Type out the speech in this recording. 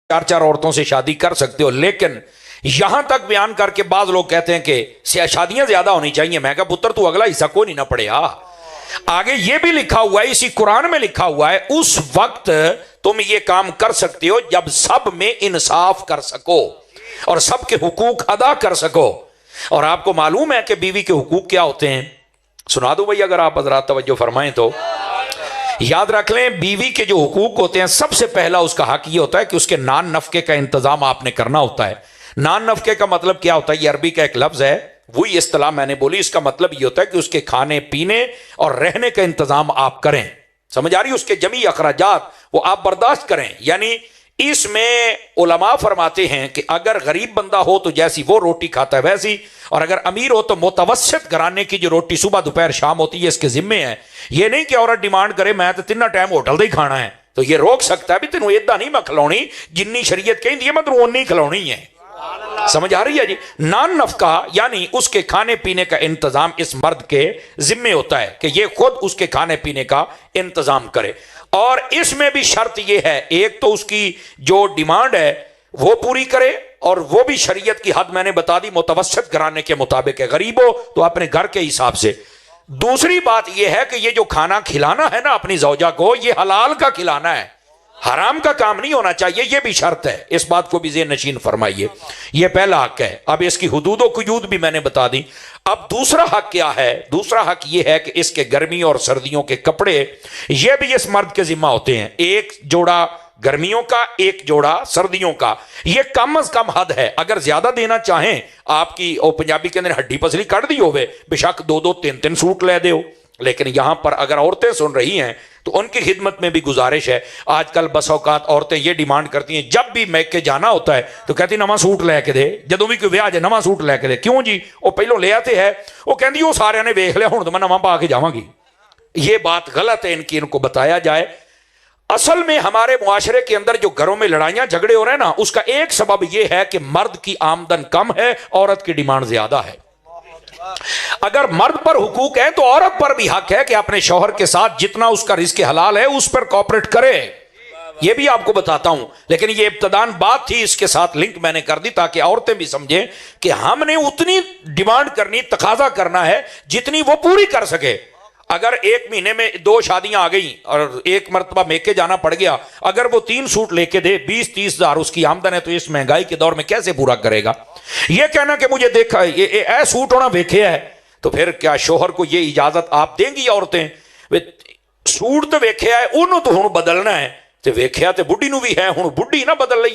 चार चार औरतों से शादी कर सकते हो, लेकिन यहां तक बयान करके बाद लोग कहते हैं कि शादियां ज्यादा होनी चाहिए। मैं कहा पुत्र तू अगला हिस्सा को नहीं ना पढ़ेगा। आगे ये भी लिखा हुआ है, इसी कुरान में लिखा हुआ है, उस वक्त तुम ये काम कर सकते हो जब सब में इंसाफ कर सको और सबके हुकूक अदा कर सको। और आपको मालूम है कि बीवी के हुकूक क्या होते हैं? सुना दो भाई, अगर आप हजरात तवज्जो फरमाएं तो। याद रख लें, बीवी के जो हुकूक होते हैं, सबसे पहला उसका हक ये होता है कि उसके नान नफके का इंतजाम आपने करना होता है। नान नफके का मतलब क्या होता है? ये अरबी का एक लफ्ज है, वही इस्तिलाह मैंने बोली। इसका मतलब ये होता है कि उसके खाने पीने और रहने का इंतजाम आप करें। समझ आ रही? उसके जमी अखराजात वो आप बर्दाश्त करें। यानी इसमें उलमा फरमाते हैं कि अगर गरीब बंदा हो तो जैसी वो रोटी खाता है वैसी, और अगर अमीर हो तो मुतवस्सित घराने की जो रोटी सुबह दोपहर शाम होती है इसके जिम्मे है। ये नहीं कि औरत डिमांड करे मैं तो 3 टाइम होटल ही खाना है, तो ये रोक सकता है भी तेनों इदा नहीं मैं खिलानी, जिन्नी शरीयत कहती है मैं तेनों उन्नी खिलानी है। समझ आ रही है जी? नान नफका यानी उसके खाने पीने का इंतजाम इस मर्द के जिम्मे होता है कि ये खुद उसके खाने पीने का इंतजाम करे। और इसमें भी शर्त यह है, एक तो उसकी जो डिमांड है वो पूरी करे, और वो भी शरीयत की हद मैंने बता दी, मुतवस्सित घराने के मुताबिक है। गरीब हो तो अपने घर के हिसाब से। दूसरी बात यह है कि ये जो खाना खिलाना है ना अपनी जौजा को, ये हलाल का खिलाना है, हराम का काम नहीं होना चाहिए। ये भी शर्त है, इस बात को भी ज़ेहन नशीन फरमाइए। ये पहला हक है। अब इसकी हुदूद व कुयूद भी मैंने बता दी। अब दूसरा हक क्या है? दूसरा हक ये है कि इसके गर्मी और सर्दियों के कपड़े ये भी इस मर्द के जिम्मा होते हैं। एक जोड़ा गर्मियों का, एक जोड़ा सर्दियों का। ये कम से कम हद है। अगर ज्यादा देना चाहें, आपकी और पंजाबी के अंदर हड्डी पसली कट दी होवे, बेशक 2-2 3-3 सूट ले दो। लेकिन यहां पर अगर औरतें सुन रही हैं तो उनकी खिदमत में भी गुजारिश है। आजकल बस औकात औरतें ये डिमांड करती हैं, जब भी मैके जाना होता है तो कहती नवा सूट लैके दे, जदों भी कोई ब्याह जाए नवा सूट लैके दे। क्यों जी? वो पहलों ले आते है, वो कहती वो सारे ने वेख लिया, हुण तो मैं नवा पा के जावांगी। ये बात गलत है इनकी, इनको बताया जाए। असल में हमारे मुआशरे के अंदर जो घरों में लड़ाइयां झगड़े हो रहे हैं ना, उसका एक सबब यह है कि मर्द की आमदन कम है, औरत की डिमांड ज्यादा है। अगर मर्द पर हुकूक है तो औरत पर भी हक है कि अपने शौहर के साथ जितना उसका रिस्क हलाल है उस पर कॉपरेट करे। यह भी आपको बताता हूं, लेकिन यह इब्तदान बात थी, इसके साथ लिंक मैंने कर दी ताकि औरतें भी समझें कि हमने उतनी डिमांड करनी, तकाजा करना है जितनी वो पूरी कर सके। अगर एक महीने में 2 शादियां आ गई और एक मरतबा मेके जाना पड़ गया, अगर वो 3 सूट लेके दे, 20-30 हजार उसकी आमदन है, तो इस महंगाई के दौर में कैसे पूरा करेगा? ये कहना कि मुझे देखा ये सूट होना वेखे है, तो फिर क्या शोहर को ये इजाजत आप देंगी? औरतें सूट तो वेखे है, उन्होंने तो हुण बदलना है, तो वेख्या तो बुढ़ी नूं भी है, हुण बुढ़ी ना बदल लई।